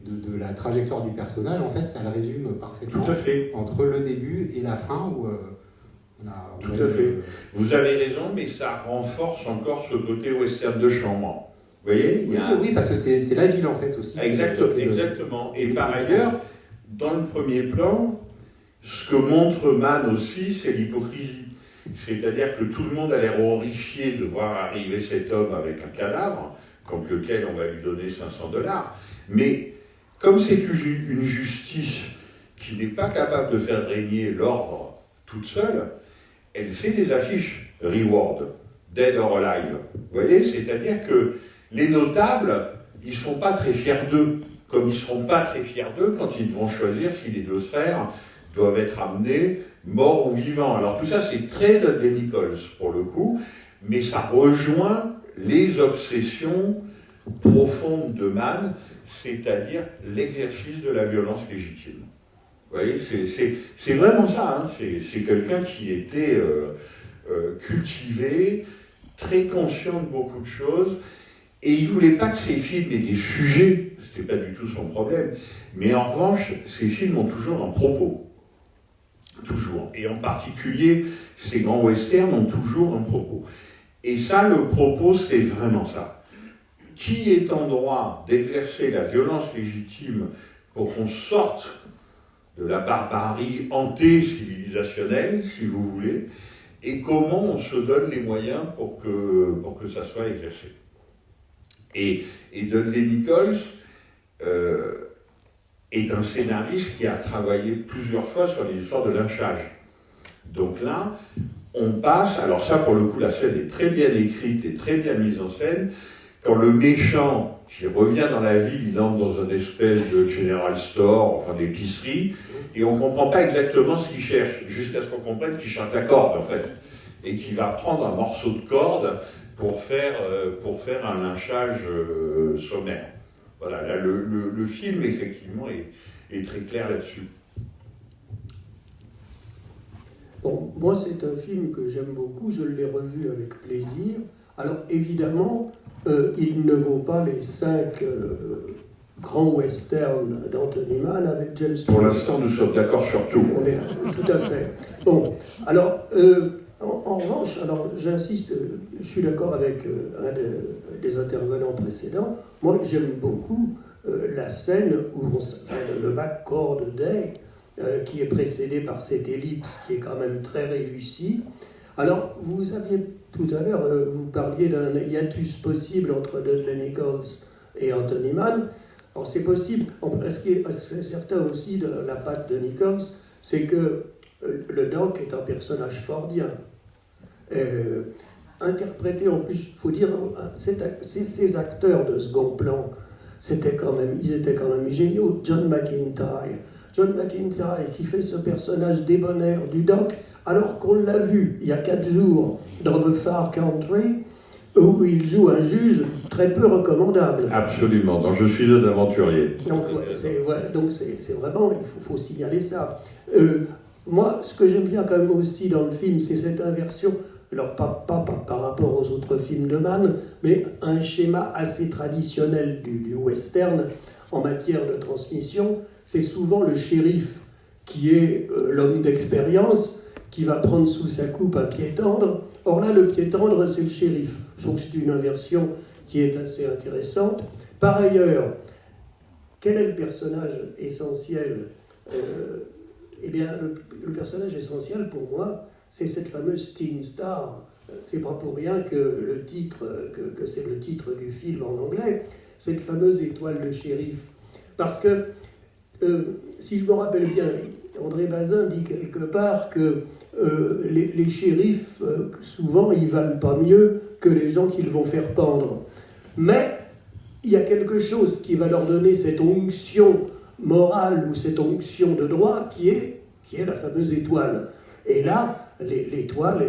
de la trajectoire du personnage, en fait, ça le résume parfaitement. Tout à fait. Entre le début et la fin, où Tout à fait. Vous avez raison, mais ça renforce encore ce côté western de chambre. Vous voyez, oui, parce que c'est la ville, en fait, aussi. Exactement. Et par ailleurs, dans le premier plan, ce que montre Mann aussi, c'est l'hypocrisie. C'est-à-dire que tout le monde a l'air horrifié de voir arriver cet homme avec un cadavre, contre lequel on va lui donner $500. Mais comme c'est une justice qui n'est pas capable de faire régner l'ordre toute seule, elle fait des affiches reward, dead or alive. Vous voyez, c'est-à-dire que les notables, ils ne sont pas très fiers d'eux, comme ils ne seront pas très fiers d'eux quand ils vont choisir si les deux frères doivent être amenés morts ou vivants. Alors tout ça, c'est très Dudley Nichols, pour le coup, mais ça rejoint les obsessions profondes de Mann, c'est-à-dire l'exercice de la violence légitime. Vous voyez, c'est vraiment ça, hein. C'est quelqu'un qui était cultivé, très conscient de beaucoup de choses, et il ne voulait pas que ses films aient des sujets, ce n'était pas du tout son problème, mais en revanche, ses films ont toujours un propos. Toujours. Et en particulier, ces grands westerns ont toujours un propos. Et ça, le propos, c'est vraiment ça. Qui est en droit d'exercer la violence légitime pour qu'on sorte de la barbarie anté-civilisationnelle, si vous voulez, et comment on se donne les moyens pour que ça soit exercé. Et Dudley Nichols est un scénariste qui a travaillé plusieurs fois sur les histoires de lynchage. Donc là, on passe, alors ça pour le coup la scène est très bien écrite et très bien mise en scène, quand le méchant qui revient dans la ville, il entre dans une espèce de general store, enfin d'épicerie, et on ne comprend pas exactement ce qu'il cherche, jusqu'à ce qu'on comprenne qu'il cherche la corde en fait, et qu'il va prendre un morceau de corde pour faire un lynchage sommaire. Voilà, là, le film effectivement est très clair là-dessus. Bon, moi, c'est un film que j'aime beaucoup, je l'ai revu avec plaisir. Alors, évidemment, il ne vaut pas les 5 grands westerns d'Anthony Mann avec James Stewart. Pour l'instant, nous sommes d'accord sur tout. On est là, tout à fait. Bon, alors, en revanche, alors j'insiste, je suis d'accord avec un des intervenants précédents. Moi, j'aime beaucoup la scène où le McCord Day, qui est précédé par cette ellipse qui est quand même très réussie. Alors, vous aviez tout à l'heure, vous parliez d'un hiatus possible entre Dudley Nichols et Anthony Mann. Alors, c'est possible. Ce qui est certain aussi de la patte de Nichols, c'est que le Doc est un personnage fordien. Interprété en plus, il faut dire, ces acteurs de second plan, ils étaient quand même géniaux. John McIntyre qui fait ce personnage débonnaire du Doc, alors qu'on l'a vu il y a 4 jours dans The Far Country, où il joue un juge très peu recommandable. Absolument, dans Je suis un aventurier. Donc c'est vraiment, il faut signaler ça. Moi, ce que j'aime bien quand même aussi dans le film, c'est cette inversion, alors pas par rapport aux autres films de Mann, mais un schéma assez traditionnel du western en matière de transmission. C'est souvent le shérif qui est l'homme d'expérience qui va prendre sous sa coupe un pied tendre. Or là, le pied tendre, c'est le shérif. Je trouve que c'est une inversion qui est assez intéressante. Par ailleurs, quel est le personnage essentiel ? Eh bien, le personnage essentiel pour moi, c'est cette fameuse Teen Star. C'est pas pour rien que le titre, que c'est le titre du film en anglais, cette fameuse étoile de shérif. Parce que, si je me rappelle bien, André Bazin dit quelque part que les shérifs, souvent, ils valent pas mieux que les gens qu'ils vont faire pendre. Mais il y a quelque chose qui va leur donner cette onction morale ou cette onction de droit qui est la fameuse étoile. Et là, l'étoile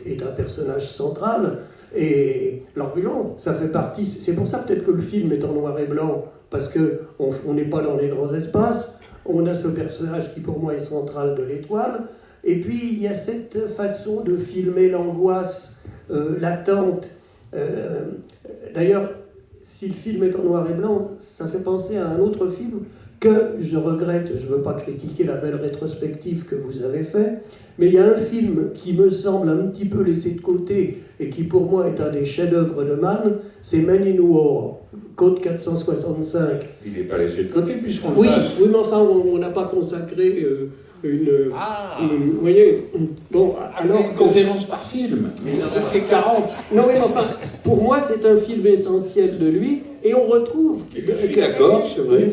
est un personnage central. Et l'argument, ça fait partie... C'est pour ça peut-être que le film est en noir et blanc, parce qu'on n'est pas dans les grands espaces. On a ce personnage qui, pour moi, est central de l'étoile. Et puis, il y a cette façon de filmer l'angoisse latente. D'ailleurs, si le film est en noir et blanc, ça fait penser à un autre film que je regrette. Je ne veux pas critiquer la belle rétrospective que vous avez faite, mais il y a un film qui me semble un petit peu laissé de côté et qui, pour moi, est un des chefs-d'œuvre de Mann, c'est Men in War, Code 465. Il n'est pas laissé de côté puisqu'on le Oui, passe. mais enfin, on n'a pas consacré vous voyez, bon, alors... Une conférence par film, mais il en a fait 40. Non, mais enfin, pour moi, c'est un film essentiel de lui, et on retrouve... Je suis d'accord, c'est vrai.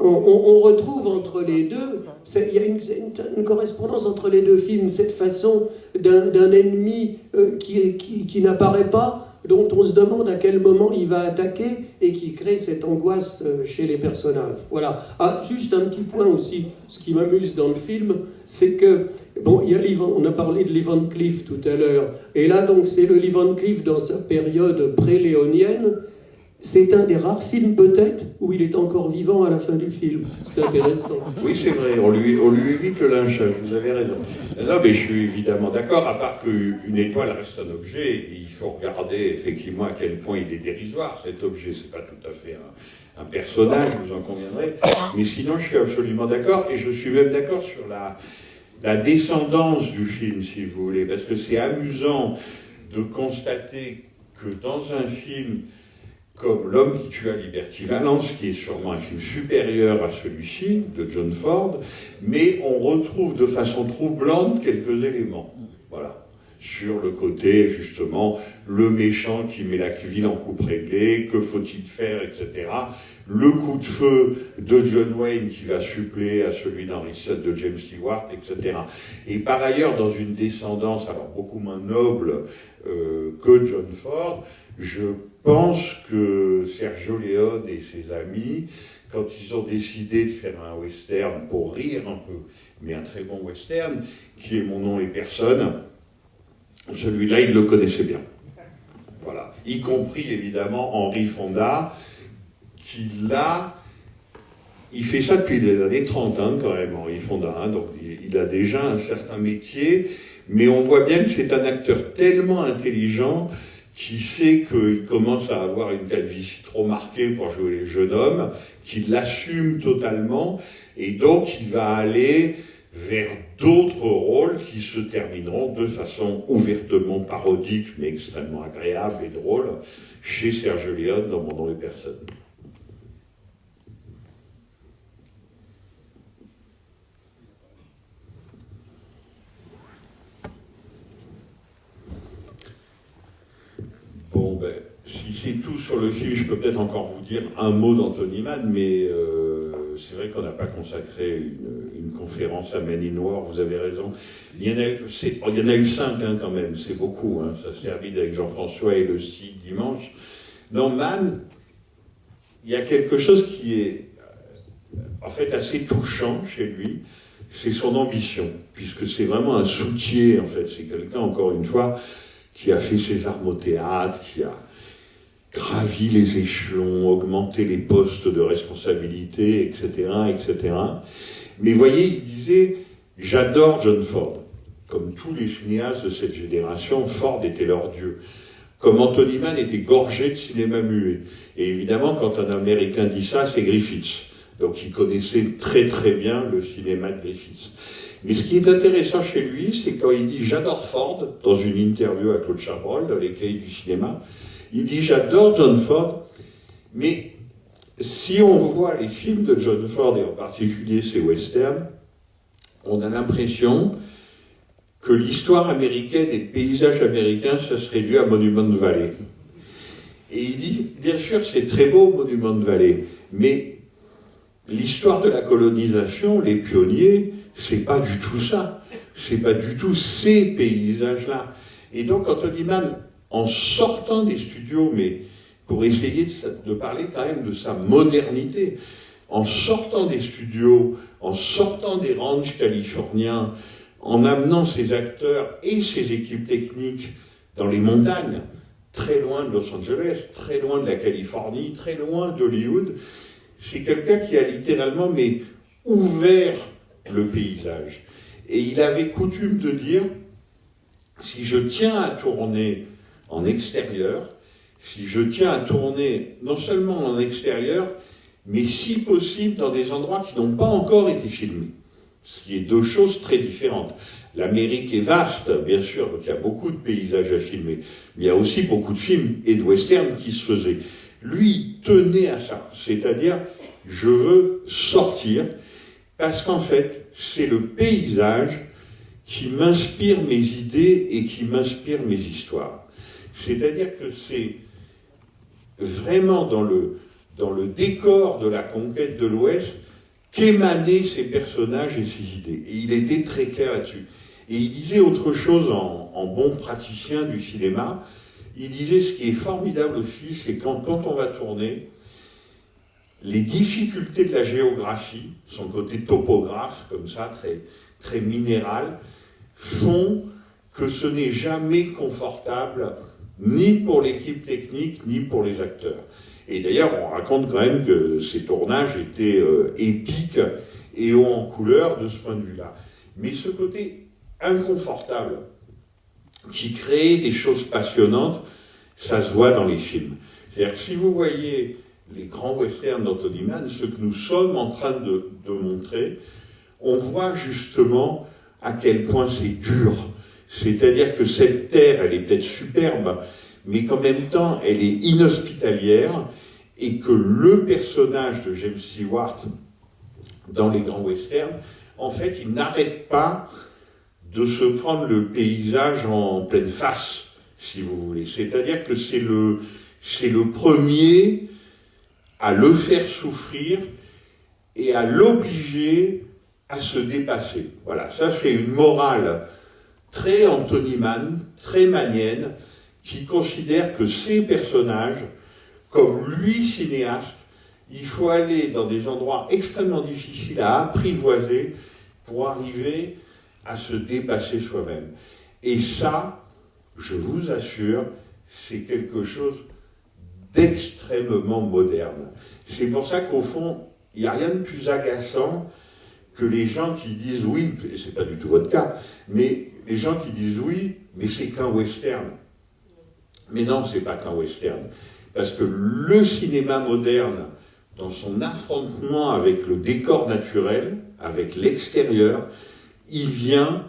On retrouve entre les deux, il y a une correspondance entre les deux films, cette façon d'un ennemi qui n'apparaît pas, dont on se demande à quel moment il va attaquer et qui crée cette angoisse chez les personnages. Voilà. Ah, juste un petit point aussi, ce qui m'amuse dans le film, c'est que, bon, on a parlé de Lee Van Cleef tout à l'heure, et là donc c'est le Lee Van Cleef dans sa période pré-léonienne. C'est un des rares films peut-être où il est encore vivant à la fin du film. C'est intéressant. Oui, c'est vrai, on lui évite le lynchage, vous avez raison. Non, mais je suis évidemment d'accord, à part qu'une étoile reste un objet, et il faut regarder effectivement à quel point il est dérisoire, cet objet. C'est pas tout à fait un personnage, vous en conviendrez. Mais sinon, je suis absolument d'accord, et je suis même d'accord sur la descendance du film, si vous voulez, parce que c'est amusant de constater que dans un film comme L'homme qui tua Liberty Valance, qui est sûrement un film supérieur à celui-ci, de John Ford, mais on retrouve de façon troublante quelques éléments. Voilà. sur le côté, justement, le méchant qui met la ville en coupe réglée, que faut-il faire, etc. Le coup de feu de John Wayne qui va suppléer à celui d'Henry VII de James Stewart, etc. Et par ailleurs, dans une descendance alors beaucoup moins noble que John Ford, je pense que Sergio Leone et ses amis, quand ils ont décidé de faire un western pour rire un peu, mais un très bon western, qui est Mon nom et personne, celui-là, ils le connaissaient bien. Voilà. Y compris, évidemment, Henry Fonda, qui, là, il fait ça depuis les années 30, hein, quand même, Henry Fonda. Hein, donc, il a déjà un certain métier, mais on voit bien que c'est un acteur tellement intelligent qui sait qu'il commence à avoir une calvitie trop marquée pour jouer les jeunes hommes, qu'il l'assume totalement, et donc il va aller vers d'autres rôles qui se termineront de façon ouvertement parodique, mais extrêmement agréable et drôle, chez Sergio Leone dans Mon nom et personne. Bon, ben, si c'est tout sur le film, je peux peut-être encore vous dire un mot d'Anthony Mann, mais c'est vrai qu'on n'a pas consacré une conférence à Men in War, vous avez raison. Il y en a eu 5 hein, quand même, c'est beaucoup. Hein, ça s'est servi avec Jean-François et le 6 dimanche. Dans Mann, il y a quelque chose qui est en fait assez touchant chez lui, c'est son ambition, puisque c'est vraiment un soutier, en fait. C'est quelqu'un, encore une fois, qui a fait ses armes au théâtre, qui a gravi les échelons, augmenté les postes de responsabilité, etc., etc. Mais voyez, il disait « J'adore John Ford ». Comme tous les cinéastes de cette génération, Ford était leur dieu. Comme Anthony Mann était gorgé de cinéma muet. Et évidemment, quand un Américain dit ça, c'est Griffiths. Donc il connaissait très très bien le cinéma de Griffiths. Mais ce qui est intéressant chez lui, c'est quand il dit « J'adore Ford », dans une interview à Claude Chabrol, dans les cahiers du cinéma, il dit « J'adore John Ford », mais si on voit les films de John Ford, et en particulier ses westerns, on a l'impression que l'histoire américaine et le paysage américain, ça se réduit à Monument Valley. Et il dit « Bien sûr, c'est très beau, Monument Valley, mais l'histoire de la colonisation, les pionniers, c'est pas du tout ça. C'est pas du tout ces paysages-là. » Et donc, Anthony Mann, en sortant des studios, mais pour essayer de parler quand même de sa modernité, en sortant des studios, en sortant des ranchs californiens, en amenant ses acteurs et ses équipes techniques dans les montagnes, très loin de Los Angeles, très loin de la Californie, très loin d'Hollywood, c'est quelqu'un qui a littéralement ouvert le paysage. Et il avait coutume de dire, si je tiens à tourner en extérieur, si je tiens à tourner non seulement en extérieur, mais si possible dans des endroits qui n'ont pas encore été filmés. Ce qui est deux choses très différentes. L'Amérique est vaste, bien sûr, donc il y a beaucoup de paysages à filmer, mais il y a aussi beaucoup de films et de westerns qui se faisaient. Lui tenait à ça, c'est-à-dire, je veux sortir, parce qu'en fait, c'est le paysage qui m'inspire mes idées et qui m'inspire mes histoires. C'est-à-dire que c'est vraiment dans le décor de la conquête de l'Ouest qu'émanaient ces personnages et ces idées. Et il était très clair là-dessus. Et il disait autre chose en bon praticien du cinéma. Il disait, ce qui est formidable aussi, c'est quand on va tourner, les difficultés de la géographie, son côté topographe, comme ça, très, très minéral, font que ce n'est jamais confortable, ni pour l'équipe technique, ni pour les acteurs. Et d'ailleurs, on raconte quand même que ces tournages étaient épiques et hauts en couleur de ce point de vue-là. Mais ce côté inconfortable, qui crée des choses passionnantes, ça se voit dans les films. C'est-à-dire que si vous voyez les grands westerns d'Anthony Mann, ce que nous sommes en train de montrer, on voit justement à quel point c'est dur. C'est-à-dire que cette terre, elle est peut-être superbe, mais qu'en même temps, elle est inhospitalière, et que le personnage de James Stewart, dans les grands westerns, en fait, il n'arrête pas de se prendre le paysage en pleine face, si vous voulez. C'est-à-dire que c'est le premier à le faire souffrir et à l'obliger à se dépasser. Voilà, ça c'est une morale très Anthony Mann, très mannienne, qui considère que ces personnages, comme lui, cinéaste, il faut aller dans des endroits extrêmement difficiles à apprivoiser pour arriver à se dépasser soi-même. Et ça, je vous assure, c'est quelque chose d'extrêmement moderne. C'est pour ça qu'au fond, il n'y a rien de plus agaçant que les gens qui disent oui, et c'est pas du tout votre cas, mais les gens qui disent oui, mais c'est qu'un western. Mais non, c'est pas qu'un western. Parce que le cinéma moderne, dans son affrontement avec le décor naturel, avec l'extérieur, il vient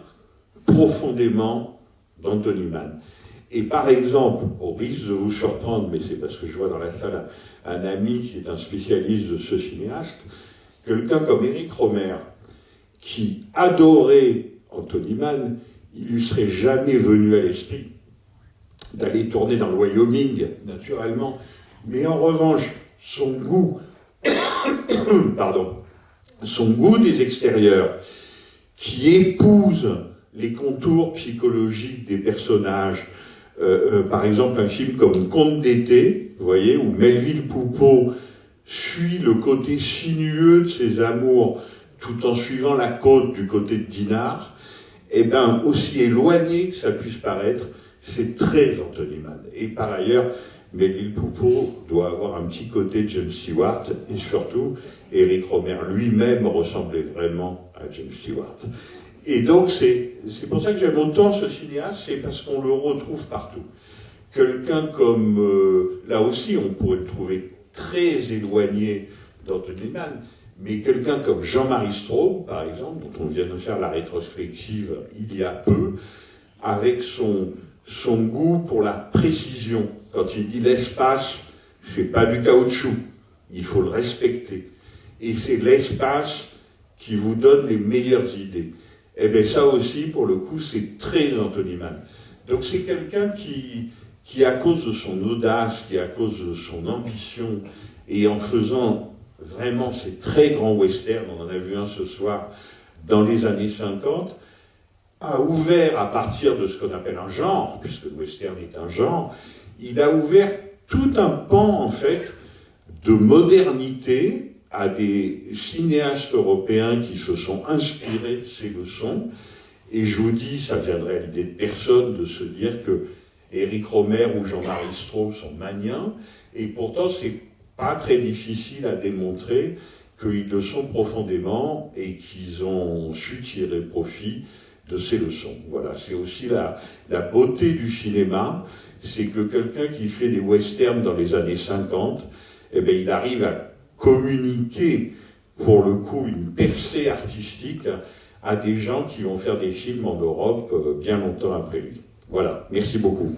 profondément d'Anthony Mann. Et par exemple, au risque de vous surprendre, mais c'est parce que je vois dans la salle un ami qui est un spécialiste de ce cinéaste, quelqu'un comme Éric Rohmer, qui adorait Anthony Mann, il lui serait jamais venu à l'esprit d'aller tourner dans le Wyoming, naturellement. Mais en revanche, son goût, son goût des extérieurs, qui épouse les contours psychologiques des personnages, par exemple un film comme Conte d'été, vous voyez, où Melville Poupeau suit le côté sinueux de ses amours tout en suivant la côte du côté de Dinard, et bien aussi éloigné que ça puisse paraître, c'est très Anthony Mann. Et par ailleurs, Melville Poupeau doit avoir un petit côté de James Stewart, et surtout, Éric Rohmer lui-même ressemblait vraiment à James Stewart. Et donc, c'est pour ça que j'aime autant ce cinéaste, c'est parce qu'on le retrouve partout. Quelqu'un comme, là aussi, on pourrait le trouver très éloigné d'Anthony Mann, mais quelqu'un comme Jean-Marie Straub, par exemple, dont on vient de faire la rétrospective il y a peu, avec son goût pour la précision. Quand il dit l'espace, c'est pas du caoutchouc, il faut le respecter. Et c'est l'espace qui vous donne les meilleures idées. Et bien ça aussi, pour le coup, c'est très Anthony Mann. Donc c'est quelqu'un qui, à cause de son audace, qui, à cause de son ambition, et en faisant vraiment ces très grands westerns, on en a vu un ce soir, dans les années 50, a ouvert, à partir de ce qu'on appelle un genre, puisque le western est un genre, il a ouvert tout un pan, en fait, de modernité à des cinéastes européens qui se sont inspirés de ces leçons. Et je vous dis, ça viendrait à l'idée de personne de se dire que Éric Rohmer ou Jean-Marie Straub sont maniens, et pourtant c'est pas très difficile à démontrer qu'ils le sont profondément et qu'ils ont su tirer profit de ces leçons. Voilà, c'est aussi la beauté du cinéma, c'est que quelqu'un qui fait des westerns dans les années 50, eh bien, il arrive à communiquer, pour le coup, une percée artistique à des gens qui vont faire des films en Europe bien longtemps après lui. Voilà, merci beaucoup.